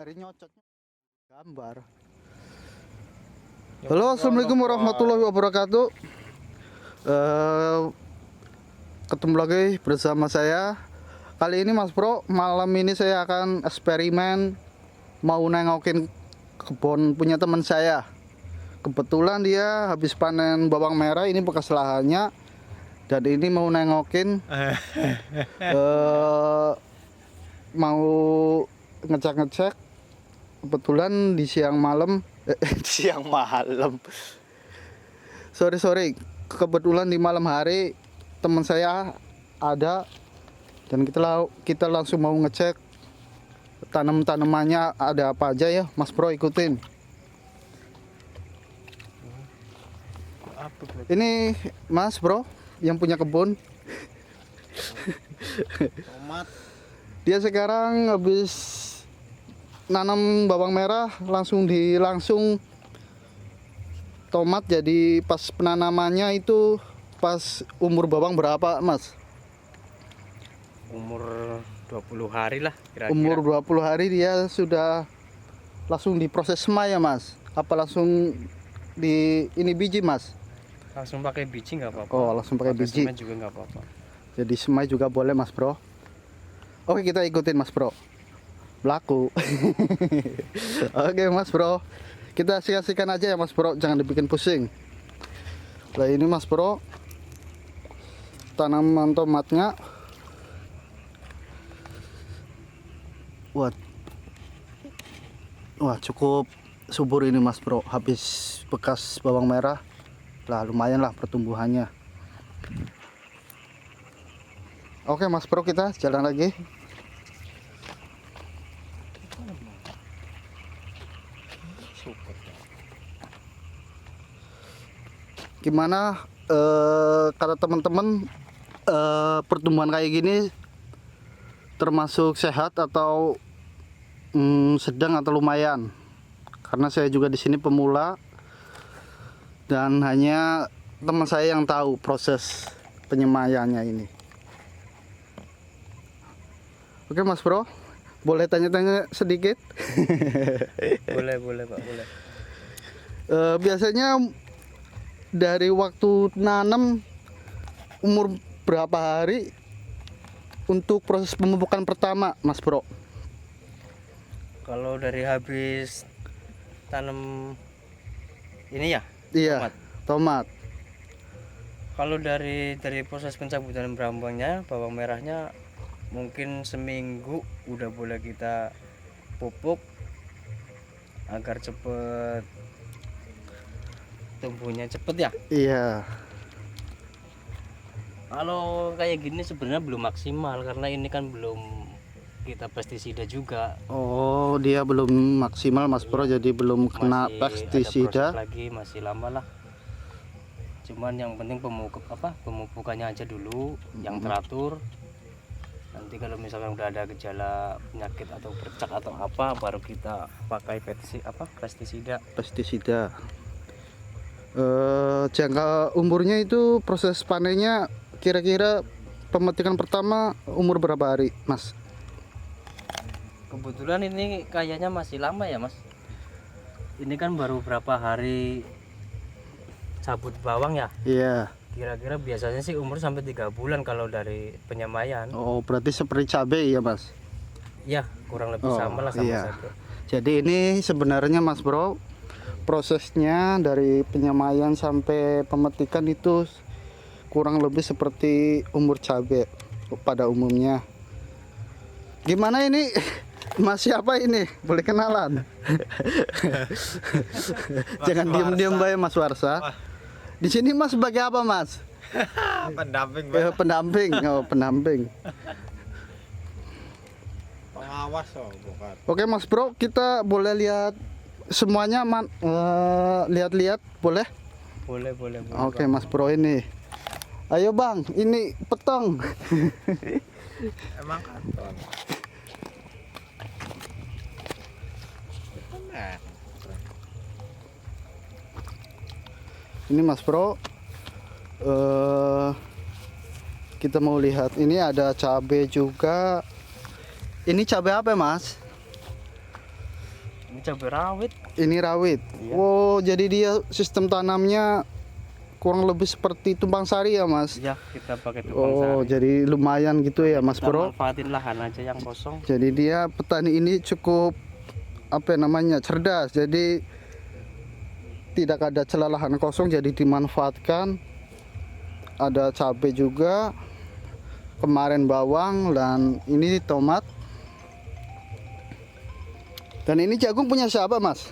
Hari nyocoknya gambar. Halo, assalamualaikum warahmatullahi wabarakatuh. Ketemu lagi bersama saya. Kali ini Mas Bro, malam ini saya akan eksperimen mau nengokin kebun punya teman saya. Kebetulan dia habis panen bawang merah, ini bekas lahannya. Dan ini mau nengokin mau ngecek-ngecek. Kebetulan di siang malam sorry, kebetulan di malam hari teman saya ada, dan kita langsung mau ngecek tanamannya ada apa aja ya Mas Bro, ikutin. Ini Mas Bro yang punya kebun. Tomat. Dia sekarang habis nanam bawang merah, langsung tomat. Jadi pas penanamannya itu pas umur bawang berapa Mas? Umur 20 hari lah kira-kira. Umur 20 hari dia sudah langsung diproses semai ya Mas? Apa langsung di ini biji Mas? Langsung pakai biji nggak apa-apa. Oh, langsung pakai biji. Semen juga nggak apa-apa. Jadi semai juga boleh Mas Bro. Oke, kita ikutin Mas Bro. Belaku. Oke Mas Bro, kita asik-asikan aja ya Mas Bro, jangan dibikin pusing. Nah ini Mas Bro, tanaman tomatnya. Wah cukup subur ini Mas Bro, habis bekas bawang merah lah, lumayan lah pertumbuhannya. Oke Mas Bro, kita jalan lagi. Gimana kata teman-teman, pertumbuhan kayak gini termasuk sehat atau sedang atau lumayan? Karena saya juga di sini pemula dan hanya teman saya yang tahu proses penyemaiannya ini. Oke Mas Bro, boleh tanya-tanya sedikit? Boleh Pak, boleh. Biasanya dari waktu nanam umur berapa hari untuk proses pemupukan pertama Mas Bro? Kalau dari habis tanam ini ya? Iya, tomat. Kalau dari proses pencabutan berambangnya, bawang merahnya mungkin seminggu udah boleh kita pupuk agar cepet tumbuhnya cepet ya. Iya. Kalau kayak gini sebenarnya belum maksimal karena ini kan belum kita pestisida juga. Oh, dia belum maksimal Mas Bro, jadi belum kena Masih pestisida. ada proses lagi, masih lama lah. Cuman yang penting pemupukannya aja dulu yang teratur. Nanti kalau misalkan udah ada gejala penyakit atau bercak atau apa, baru kita pakai pestisida. Jangka umurnya itu proses panennya kira-kira pemetikan pertama umur berapa hari Mas? Kebetulan ini kayaknya masih lama ya Mas. Ini kan baru berapa hari cabut bawang ya. Iya. Kira-kira biasanya sih umur sampai 3 bulan kalau dari penyemaian. Oh, berarti seperti cabai ya Mas? Ya kurang lebih sama lah sama iya. saja. Jadi ini sebenarnya Mas Bro, prosesnya dari penyemaian sampai pemetikan itu kurang lebih seperti umur cabai pada umumnya. Gimana ini Mas, siapa ini? Boleh kenalan? Jangan diem-diem bae Mas Warsa. Di sini Mas sebagai apa Mas? Pendamping, Pendamping. Oh, pendamping. pengawas bukan. Oke Mas Bro, kita boleh lihat semuanya lihat-lihat boleh? Boleh. Oke Mas Bro, ini. Ayo Bang, ini petong. Emang kanton. Ini Mas Bro, kita mau lihat, ini ada cabai juga. Ini cabai apa Mas? cabai rawit. Ini rawit. Iya. Oh, jadi dia sistem tanamnya kurang lebih seperti tumpang sari ya, Mas? Ya, kita pakai tumpang Oh, sari. jadi lumayan gitu ya, Mas Kita Bro. manfaatin lahan aja yang kosong. Jadi dia petani ini cukup apa namanya cerdas. Jadi tidak ada celah lahan kosong, jadi dimanfaatkan. Ada cabai juga. Kemarin bawang dan ini tomat. Dan ini jagung punya siapa, Mas?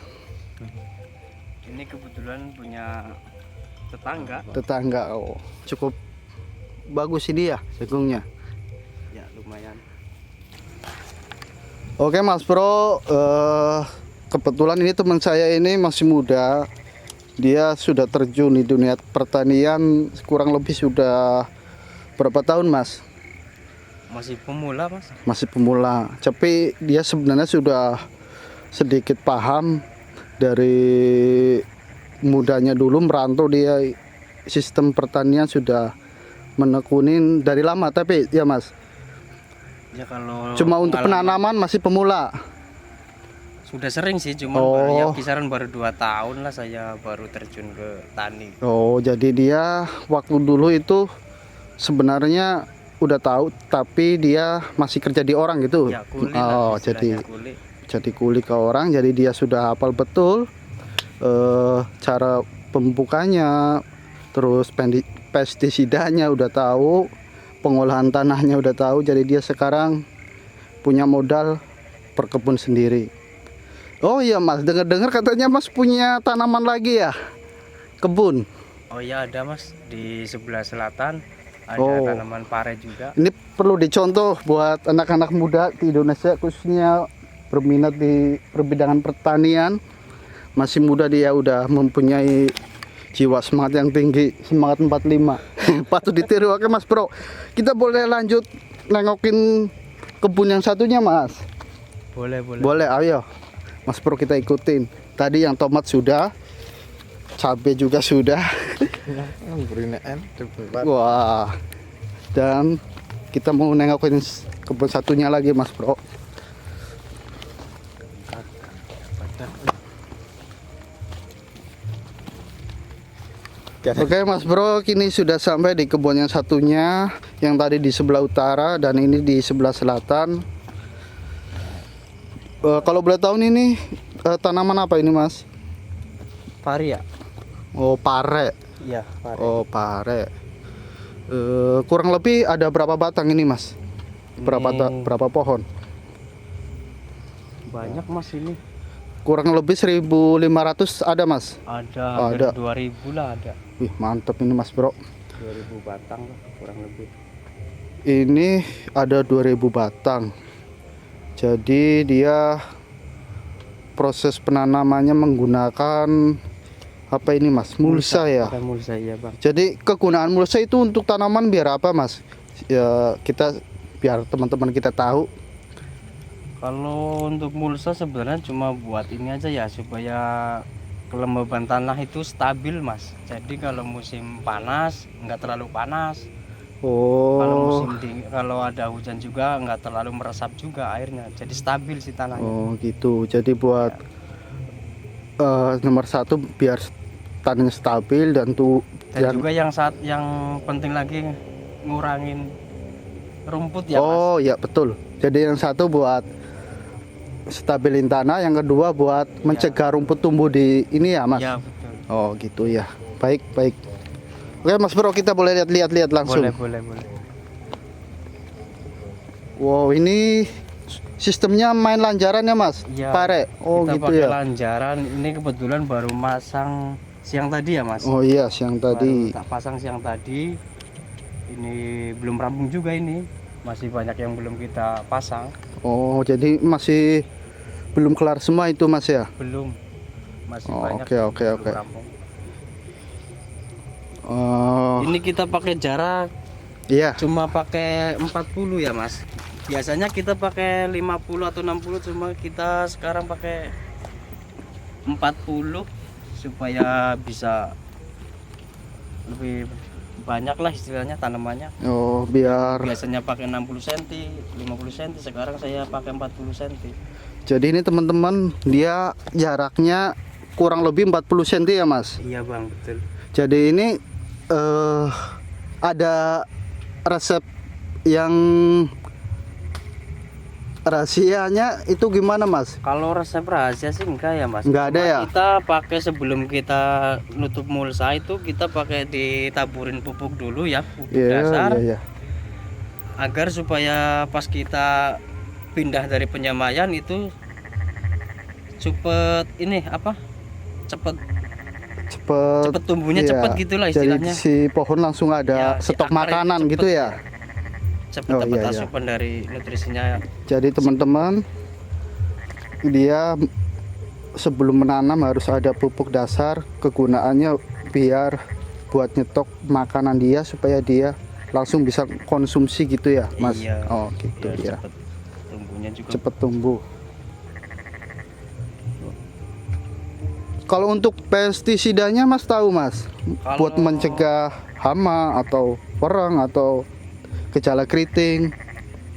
Ini kebetulan punya tetangga. Tetangga. Oh, cukup bagus ini ya jagungnya. Ya, lumayan. Oke Mas Bro, kebetulan ini teman saya ini masih muda. Dia sudah terjun di dunia pertanian kurang lebih sudah berapa tahun, Mas? Masih pemula, Mas. Masih pemula. Tapi dia sebenarnya sudah sedikit paham dari mudanya dulu merantau, dia sistem pertanian sudah menekunin dari lama. Tapi ya Mas, Ya kalau cuma untuk pengalaman penanaman masih pemula. sudah sering sih, cuman Oh. baru, ya kisaran baru 2 tahun lah saya baru terjun ke tani. Oh, jadi dia waktu dulu itu sebenarnya udah tahu, tapi dia masih kerja di orang gitu. Ya, kuli Oh, lah, jadi istilahnya kuli. kuli ke orang. Jadi dia sudah hafal betul cara pemupukanya, terus pestisidanya udah tahu, pengolahan tanahnya udah tahu. Jadi dia sekarang punya modal berkebun sendiri. Oh iya Mas, dengar-dengar katanya Mas punya tanaman lagi ya, kebun. Oh ya, ada Mas, di sebelah selatan ada Oh. tanaman pare juga. Ini perlu dicontoh buat anak-anak muda di Indonesia, khususnya berminat di perbidangan pertanian. Masih muda, dia udah mempunyai jiwa semangat yang tinggi, semangat 45. Patut ditiru. Oke Mas Bro, kita boleh lanjut nengokin kebun yang satunya Mas? Boleh, boleh. Boleh, ayo Mas Bro, kita ikutin. Tadi yang tomat sudah, cabai juga sudah. Berinaan depan. Wah, dan kita mau nengokin kebun satunya lagi Mas Bro. Oke Mas Bro, kini sudah sampai di kebun yang satunya, yang tadi di sebelah utara dan ini di sebelah selatan. Kalau boleh tahu ini tanaman apa ini Mas? Pare ya? Oh, pare. Iya, pare. Oh, pare. Kurang lebih ada berapa batang ini Mas? Berapa pohon? Banyak Mas ini. Kurang lebih 1.500 ada Mas? Ada, Ada. hampir 2.000 lah ada. Wih, mantap ini Mas Bro. 2.000 batang lah kurang lebih. Ini ada 2.000 batang. Jadi dia proses penanamannya menggunakan apa ini Mas? Mulsa ya. Pakai mulsa ya Bang. Jadi kegunaan mulsa itu untuk tanaman biar apa Mas? Ya kita biar teman-teman kita tahu. Kalau untuk mulsa sebenarnya cuma buat ini aja ya, supaya kelembaban tanah itu stabil Mas. Jadi kalau musim panas nggak terlalu panas. Kalau Oh. musim dingin, kalau ada hujan juga nggak terlalu meresap juga airnya. Jadi stabil sih tanahnya. Oh gitu. Jadi buat nomor satu biar tanahnya stabil dan Dan juga yang penting lagi ngurangin rumput ya Mas. oh ya betul. Jadi yang satu buat stabilin tanah, yang kedua buat mencegah rumput tumbuh di ini ya Mas. Ya betul. Oh gitu ya. Baik, baik. Oke Mas Bro, kita boleh lihat langsung. Boleh. Wow, ini sistemnya main lanjaran ya Mas? Iya. Pare. Oh Kita gitu pakai ya. lanjaran. Ini kebetulan baru masang siang tadi ya Mas. Oh iya, siang tadi. Baru tak pasang siang tadi. Ini belum rampung juga ini. Masih banyak yang belum kita pasang. Oh, jadi masih belum kelar semua itu Mas ya? Belum. Masih Oh, banyak oke, yang oke, belum oke. rampung. Oh, Ini kita pakai jarak iya. cuma pakai 40 ya Mas. Biasanya kita pakai 50 atau 60, cuma kita sekarang pakai 40 supaya bisa lebih banyak lah istilahnya tanamannya. Oh, biar Biasanya pakai 60 cm, 50 cm, sekarang saya pakai 40 cm. Jadi ini teman-teman, dia jaraknya kurang lebih 40 cm ya Mas. Iya Bang, betul. Jadi ini ada resep yang rahasianya itu gimana Mas? Kalau resep rahasia sih enggak ya Mas. Enggak ada Cuma ya? Kita pakai sebelum kita nutup mulsa itu kita pakai ditaburin pupuk dulu ya, pupuk dasar. Iya. Agar supaya pas kita pindah dari penyemaian itu cepet ini apa? Cepet tumbuhnya iya. cepet gitulah Jadi istilahnya. si pohon langsung ada Ya, si stok akarnya makanan cepet, gitu ya. Cepet Oh, dapat iya. asupan dari nutrisinya. Jadi teman-teman, dia sebelum menanam harus ada pupuk dasar, kegunaannya biar buat nyetok makanan dia supaya dia langsung bisa konsumsi gitu ya Mas. Iya. Oh gitu ya. Cepet tumbuhnya juga. Cepet tumbuh. Kalau untuk pestisidanya Mas tahu Mas, buat Kalau- mencegah hama atau perang atau gejala keriting.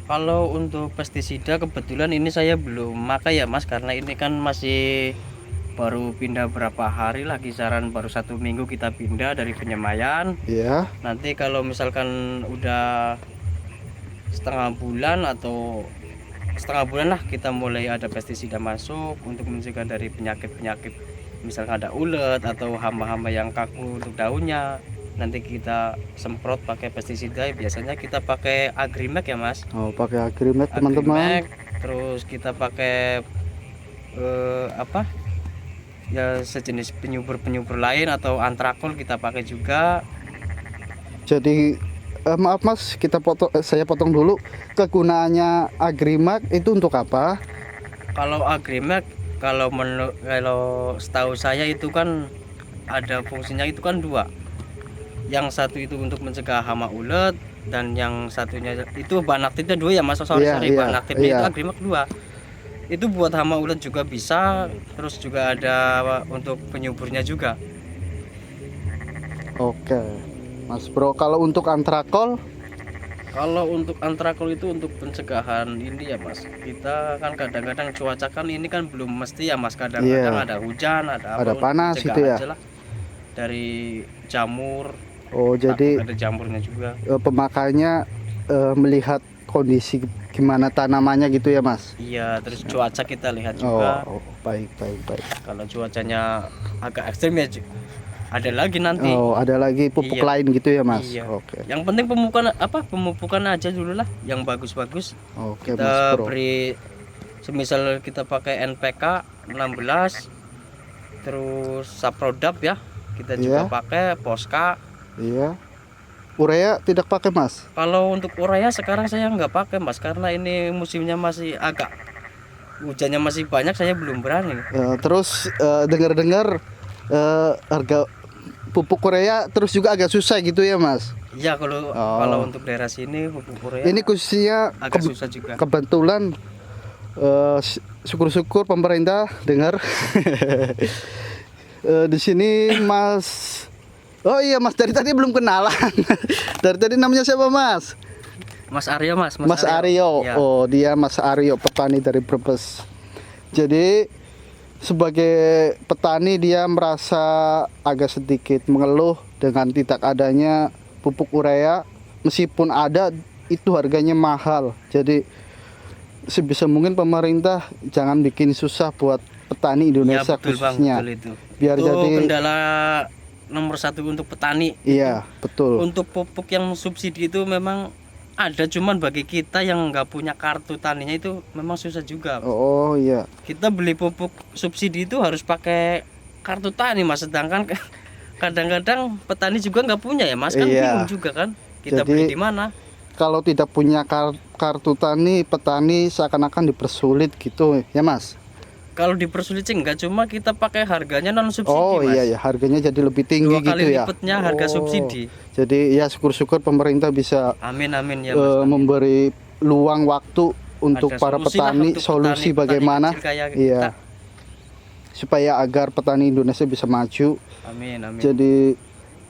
Kalau untuk pestisida kebetulan ini saya belum pakai ya Mas, karena ini kan masih baru pindah berapa hari lah, kisaran baru 1 minggu kita pindah dari penyemaian. Ya, Nanti kalau misalkan udah setengah bulan atau setengah bulan lah kita mulai ada pestisida masuk untuk mencegah dari penyakit-penyakit, misalkan ada ulet atau hama-hama yang kaku untuk daunnya. Nanti kita semprot pakai pestisida, biasanya kita pakai Agrimek ya Mas. oh pakai Agrimet teman-teman. Agrimek, terus kita pakai apa ya, sejenis penyubur lain atau antrakol kita pakai juga. Jadi maaf Mas, saya potong dulu. Kegunaannya Agrimet itu untuk apa? Kalau Agrimek, kalau setahu saya itu kan ada fungsinya itu kan 2. Yang satu itu untuk mencegah hama ulet, dan yang satunya itu bahan aktifnya 2 ya Mas. Sorry, Iya, iya, bahan aktifnya iya. itu Agrimek 2. Itu buat hama ulet juga bisa, terus juga ada untuk penyuburnya juga. Oke Mas Bro, kalau untuk antrakol Kalau untuk antrakol itu untuk pencegahan ini ya Mas. Kita kan kadang-kadang cuaca kan ini kan belum mesti ya Mas. Kadang-kadang Iya. ada hujan, ada apa, Ada untuk panas mencegah gitu ya? aja lah. Dari jamur, oh jadi ada jamurnya juga. pemakainya melihat kondisi gimana tanamannya gitu ya Mas. Iya, terus cuaca kita lihat Oh, juga. baik. Kalau cuacanya agak ekstrim ya ada lagi nanti. Oh, ada lagi pupuk Iya. lain gitu ya Mas. Iya. Oke. Yang penting pemupukan aja dulu lah, yang bagus-bagus. Oke Mas Kita Bro. beri, semisal kita pakai NPK 16, terus Saprodap ya, kita juga Iya. pakai Poska. Iya. Urea tidak pakai Mas. Kalau untuk urea sekarang saya nggak pakai Mas, karena ini musimnya masih agak hujannya masih banyak, saya belum berani. Terus dengar-dengar harga pupuk urea terus juga agak susah gitu ya Mas. Iya, kalau untuk daerah sini pupuk urea Ini khususnya agak susah juga. kebetulan syukur-syukur pemerintah dengar. Di sini Mas. Oh iya Mas, dari tadi belum kenalan. Dari tadi namanya siapa Mas? Mas Aryo Mas. Mas Aryo. Ya. Oh, dia Mas Aryo, petani dari Brebes. Jadi sebagai petani dia merasa agak sedikit mengeluh dengan tidak adanya pupuk urea, meskipun ada itu harganya mahal. Jadi sebisa mungkin pemerintah jangan bikin susah buat petani Indonesia Ya, betul, Bang, khususnya. betul itu. Biar Itu jadi kendala nomor 1 untuk petani. iya, betul. Untuk pupuk yang subsidi itu memang ada, cuman bagi kita yang nggak punya kartu taninya itu memang susah juga. Oh iya. Kita beli pupuk subsidi itu harus pakai kartu tani Mas, sedangkan kadang-kadang petani juga nggak punya ya Mas, kan Iya. bingung juga kan kita Jadi, beli di mana. Kalau tidak punya kartu tani, petani seakan-akan dipersulit gitu ya Mas. Kalau dipersulit sih enggak, cuma kita pakai harganya non subsidi Oh Mas. iya ya, harganya jadi lebih tinggi 2 gitu kali ya. lipatnya harga Oh. subsidi. Jadi ya syukur-syukur pemerintah bisa Amin ya Mas. memberi luang waktu untuk Ada para solusi lah petani, untuk solusi petani bagaimana kecil kayak iya kita. supaya agar petani Indonesia bisa maju. Amin. Jadi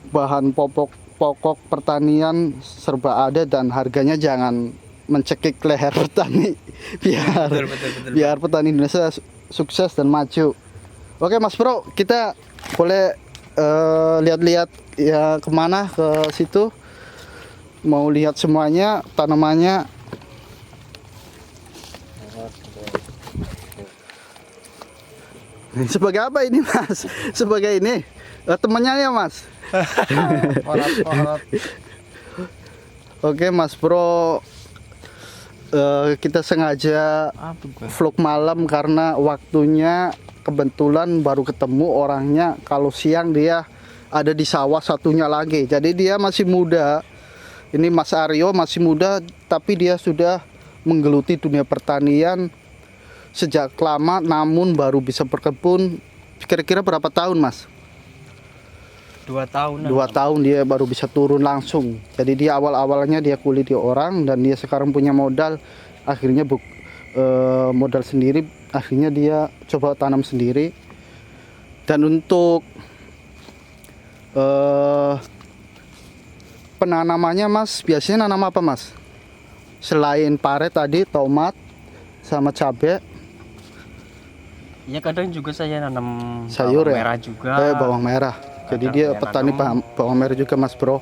bahan pokok pertanian serba ada dan harganya jangan mencekik leher petani biar biar petani Indonesia sukses dan maju. Oke Mas Bro, kita boleh lihat-lihat ya kemana ke situ, mau lihat semuanya tanamannya. Sebagai apa ini Mas? Sebagai ini temannya ya Mas. Oke Mas Bro, kita sengaja vlog malam karena waktunya kebetulan baru ketemu orangnya. Kalau siang dia ada di sawah satunya lagi. Jadi dia masih muda. Ini Mas Aryo masih muda, tapi dia sudah menggeluti dunia pertanian sejak lama, namun baru bisa berkebun kira-kira berapa tahun Mas? 2 tahun. 2 tahun dia baru bisa turun langsung. Jadi dia awal-awalnya dia kulit di orang dan dia sekarang punya modal, akhirnya modal sendiri, akhirnya dia coba tanam sendiri. Dan untuk penanamannya Mas, biasanya nanam apa Mas? Selain pare tadi, tomat sama cabai. Ya kadang juga saya nanam Sayur bawang ya? merah juga. Bawang merah. Jadi Kadang dia saya petani nanam. bawang merah juga Mas Bro.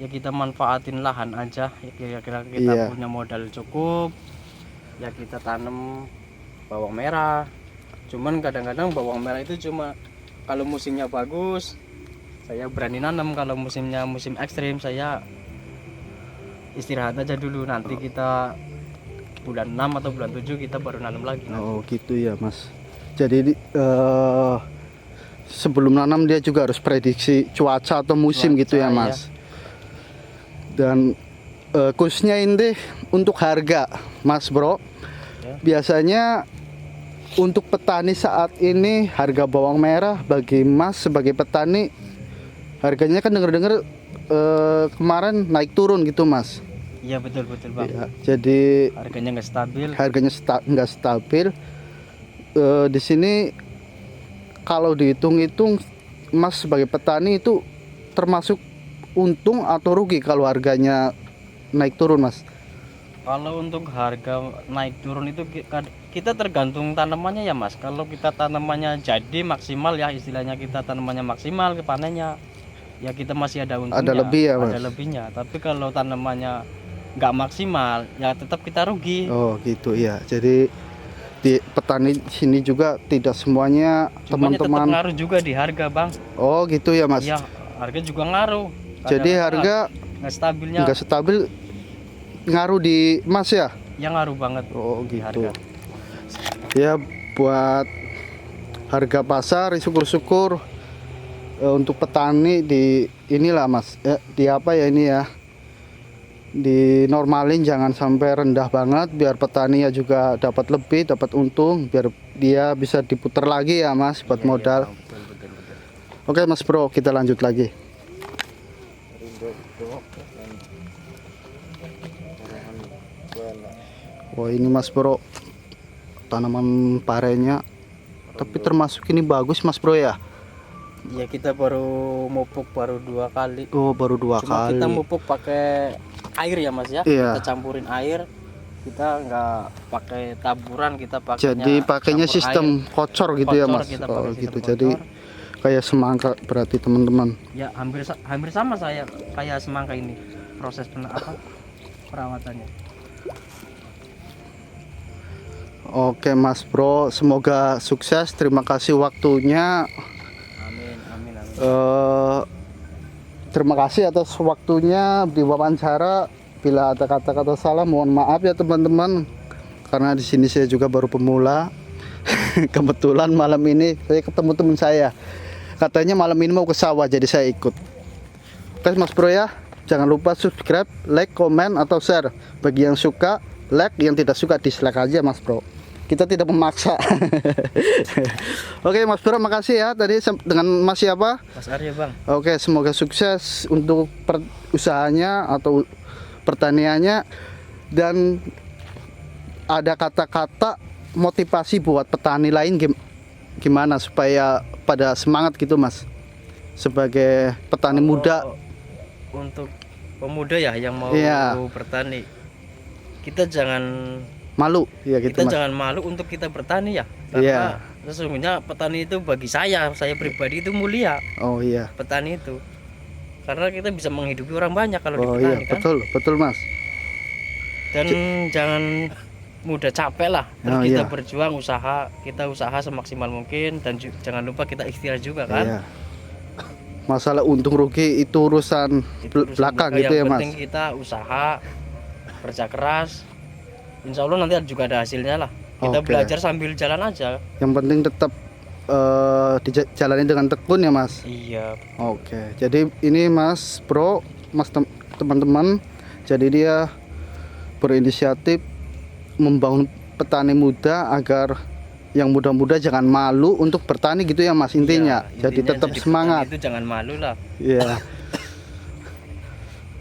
Ya kita manfaatin lahan aja. Ya kira-kira kita Iya. punya modal cukup. Ya kita tanam bawang merah. Cuman kadang-kadang bawang merah itu cuma kalau musimnya bagus saya berani nanam, kalau musimnya musim ekstrim saya istirahat aja dulu. Nanti kita bulan 6 atau bulan 7 kita baru nanam lagi. Oh gitu ya Mas. Jadi sebelum nanam dia juga harus prediksi cuaca atau musim Cuaca, gitu ya Mas. Dan khususnya ini untuk harga Mas Bro. Ya. Biasanya untuk petani saat ini harga bawang merah bagi Mas sebagai petani harganya kan dengar-dengar kemarin naik turun gitu Mas. Iya betul Bang. Ya, jadi Harganya nggak stabil. harganya nggak stabil. Di sini kalau dihitung-hitung Mas sebagai petani itu termasuk untung atau rugi kalau harganya naik turun Mas? Kalau untuk harga naik turun itu kita tergantung tanamannya ya Mas. Kalau kita tanamannya jadi maksimal ya, istilahnya kita tanamannya maksimal ke panennya, ya kita masih ada untungnya. Ada lebih ya Mas? Ada lebihnya. Tapi kalau tanamannya nggak maksimal ya tetap kita rugi. Oh gitu ya. Jadi di petani sini juga tidak semuanya Cuman ya tetap teman-teman. ngaruh juga di harga Bang. Oh gitu ya Mas. Iya, harga juga ngaruh. Jadi Kadang-kadang harga nggak stabilnya nggak stabil, ngaruh di Mas ya? yang ngaruh banget Oh di gitu. harga. Ya buat harga pasar syukur-syukur untuk petani di inilah Mas. Di apa ya ini ya? Dinormalin jangan sampai rendah banget biar petani ya juga dapat lebih, dapat untung, biar dia bisa diputar lagi ya Mas buat Iya, modal. Bang. Betul. Oke Mas Bro, kita lanjut lagi. Wah ini Mas Bro, tanaman parenya, tapi termasuk ini bagus Mas Bro ya. Iya kita baru mupuk baru 2 kali. Oh baru 2 Cuma kali. kita mupuk pakai air ya Mas ya. Iya. Kita campurin air. Kita nggak pakai taburan, kita pakai. Jadi pakainya sistem kocor gitu ya Mas. Kita Oh pakai gitu. sistem Jadi kocor. kayak semangka berarti teman-teman. Ya hampir sama saya kayak semangka ini proses perawatannya. Oke Mas Bro, semoga sukses. Terima kasih waktunya. Amin. Terima kasih atas waktunya di wawancara. Bila ada kata-kata salah mohon maaf ya teman-teman. Karena di sini saya juga baru pemula. Kebetulan malam ini saya ketemu teman saya. Katanya malam ini mau ke sawah jadi saya ikut. Oke Mas Bro ya, jangan lupa subscribe, like, komen atau share. Bagi yang suka like, yang tidak suka dislike aja Mas Bro. Kita tidak memaksa. Oke Mas Bro, makasih ya tadi dengan Mas siapa? Mas Arya Bang. Oke, semoga sukses untuk usahanya atau pertaniannya, dan ada kata-kata motivasi buat petani lain gimana supaya pada semangat gitu Mas sebagai petani muda. Untuk pemuda ya yang mau Iya. bertani, kita jangan Malu ya gitu kita Mas. jangan malu untuk kita bertani ya. Iya. Karena sesungguhnya petani itu bagi saya pribadi itu mulia. Oh iya. Petani itu karena kita bisa menghidupi orang banyak kalau di Oh iya, petani kan. betul Mas. Dan jangan mudah capek lah. Terus Oh, kita iya. berjuang kita usaha semaksimal mungkin dan jangan lupa kita istirahat juga kan. Iya. Masalah untung rugi itu urusan Itu urusan belakang juga. gitu ya Yang Mas. penting kita usaha, kerja keras. Insya Allah nanti juga ada hasilnya lah. Kita Oke. belajar sambil jalan aja. Yang penting tetap dijalani dengan tekun ya Mas. Iya. Oke. Jadi ini Mas Bro, Mas teman-teman. Jadi dia berinisiatif membangun petani muda agar yang muda-muda jangan malu untuk bertani gitu ya Mas intinya. Iya, Jadi intinya tetap jadi semangat. petani itu jangan malu lah. Iya.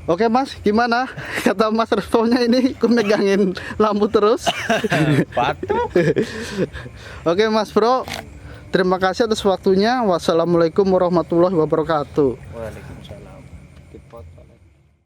Oke Mas, gimana? Kata Mas responnya ini aku megangin lampu terus. Patok. Oke Mas Bro, terima kasih atas waktunya. Wassalamualaikum warahmatullahi wabarakatuh.